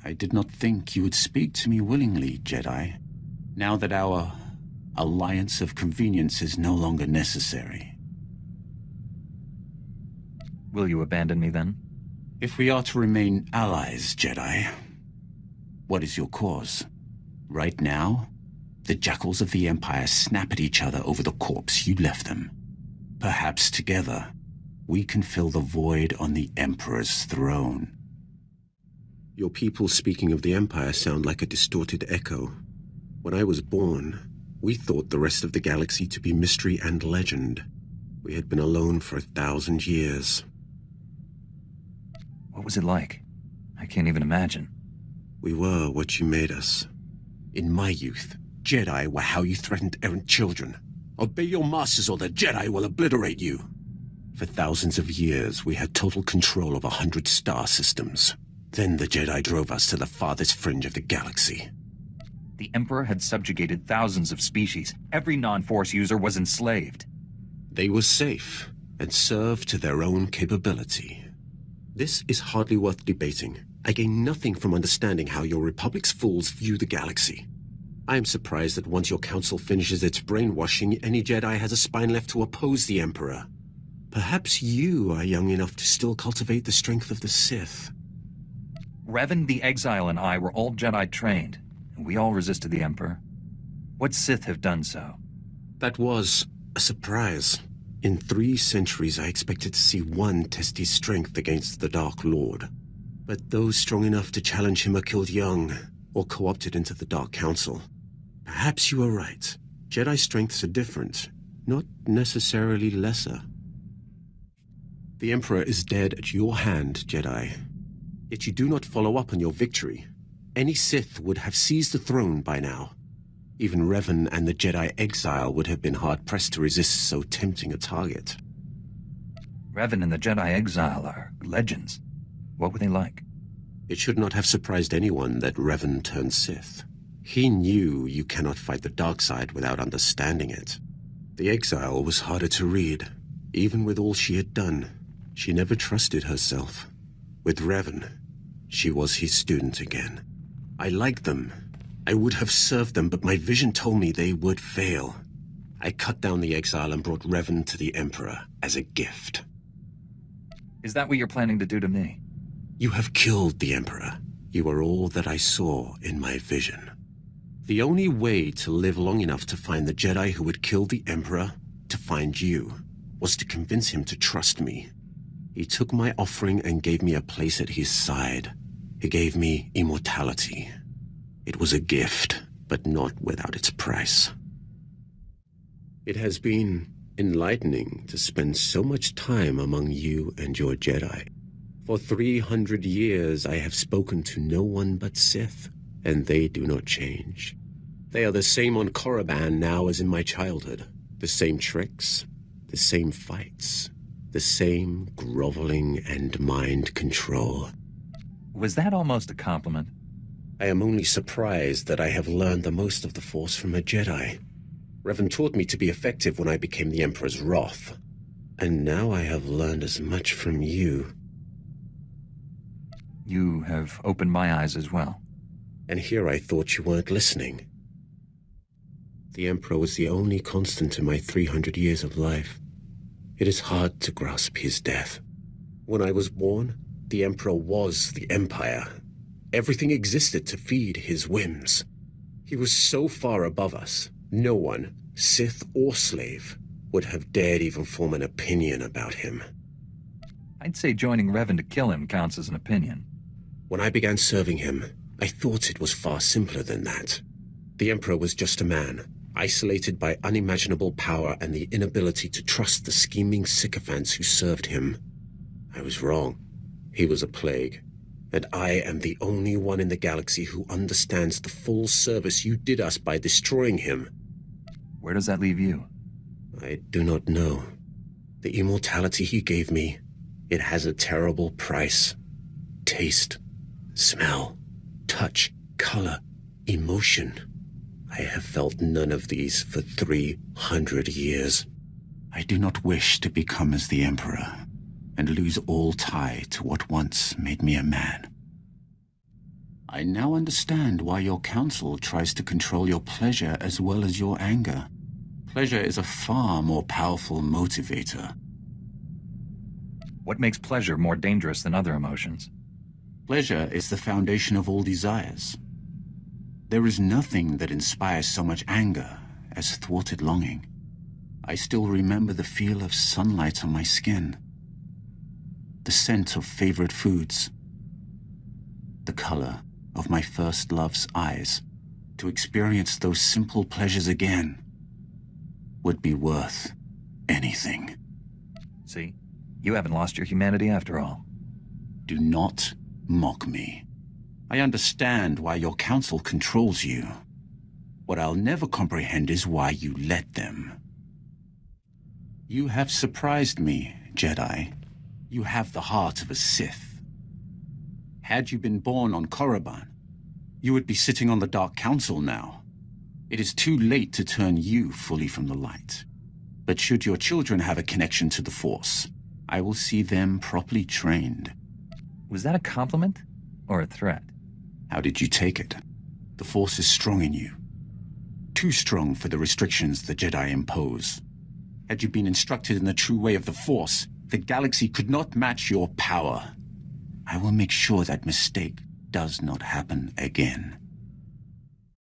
I did not think you would speak to me willingly, Jedi, now that our alliance of convenience is no longer necessary. Will you abandon me then? If we are to remain allies, Jedi, what is your cause? Right now, the jackals of the Empire snap at each other over the corpse you left them. Perhaps together, we can fill the void on the Emperor's throne. Your people speaking of the Empire sound like a distorted echo. When I was born, we thought the rest of the galaxy to be mystery and legend. We had been alone for 1,000 years. What was it like? I can't even imagine. We were what you made us. In my youth, Jedi were how you threatened errant children. Obey your masters or the Jedi will obliterate you. For thousands of years, we had total control of 100 star systems. Then the Jedi drove us to the farthest fringe of the galaxy. The Emperor had subjugated thousands of species. Every non-Force user was enslaved. They were safe and served to their own capability. This is hardly worth debating. I gain nothing from understanding how your Republic's fools view the galaxy. I am surprised that once your council finishes its brainwashing, any Jedi has a spine left to oppose the Emperor. Perhaps you are young enough to still cultivate the strength of the Sith. Revan the Exile and I were all Jedi trained, and we all resisted the Emperor. What Sith have done so? That was a surprise. In 3 centuries, I expected to see one test his strength against the Dark Lord. But those strong enough to challenge him are killed young, or co-opted into the Dark Council. Perhaps you are right. Jedi strengths are different, not necessarily lesser. The Emperor is dead at your hand, Jedi. Yet you do not follow up on your victory. Any Sith would have seized the throne by now. Even Revan and the Jedi Exile would have been hard-pressed to resist so tempting a target. Revan and the Jedi Exile are legends. What were they like? It should not have surprised anyone that Revan turned Sith. He knew you cannot fight the dark side without understanding it. The Exile was harder to read. Even with all she had done, she never trusted herself. With Revan, she was his student again. I liked them. I would have served them, but my vision told me they would fail. I cut down the Exile and brought Revan to the Emperor as a gift. Is that what you're planning to do to me? You have killed the Emperor. You are all that I saw in my vision. The only way to live long enough to find the Jedi who would kill the Emperor, to find you, was to convince him to trust me. He took my offering and gave me a place at his side. He gave me immortality. It was a gift, but not without its price. It has been enlightening to spend so much time among you and your Jedi. For 300 years I have spoken to no one but Sith, and they do not change. They are the same on Korriban now as in my childhood. The same tricks, the same fights, the same groveling and mind control. Was that almost a compliment? I am only surprised that I have learned the most of the Force from a Jedi. Revan taught me to be effective when I became the Emperor's wrath. And now I have learned as much from you. You have opened my eyes as well. And here I thought you weren't listening. The Emperor was the only constant in my 300 years of life. It is hard to grasp his death. When I was born, the Emperor was the Empire. Everything existed to feed his whims. He was so far above us, no one, Sith or slave, would have dared even form an opinion about him. I'd say joining Revan to kill him counts as an opinion. When I began serving him, I thought it was far simpler than that. The Emperor was just a man, isolated by unimaginable power and the inability to trust the scheming sycophants who served him. I was wrong. He was a plague. And I am the only one in the galaxy who understands the full service you did us by destroying him. Where does that leave you? I do not know. The immortality he gave me, it has a terrible price. Taste, smell, touch, color, emotion. I have felt none of these for 300 years. I do not wish to become as the Emperor, and lose all tie to what once made me a man. I now understand why your council tries to control your pleasure as well as your anger. Pleasure is a far more powerful motivator. What makes pleasure more dangerous than other emotions? Pleasure is the foundation of all desires. There is nothing that inspires so much anger as thwarted longing. I still remember the feel of sunlight on my skin, the scent of favorite foods, the color of my first love's eyes. To experience those simple pleasures again would be worth anything. See? You haven't lost your humanity after all. Do not mock me. I understand why your council controls you. What I'll never comprehend is why you let them. You have surprised me, Jedi. You have the heart of a Sith. Had you been born on Korriban, you would be sitting on the Dark Council now. It is too late to turn you fully from the light. But should your children have a connection to the Force, I will see them properly trained. Was that a compliment or a threat? How did you take it? The Force is strong in you. Too strong for the restrictions the Jedi impose. Had you been instructed in the true way of the Force, the galaxy could not match your power. I will make sure that mistake does not happen again.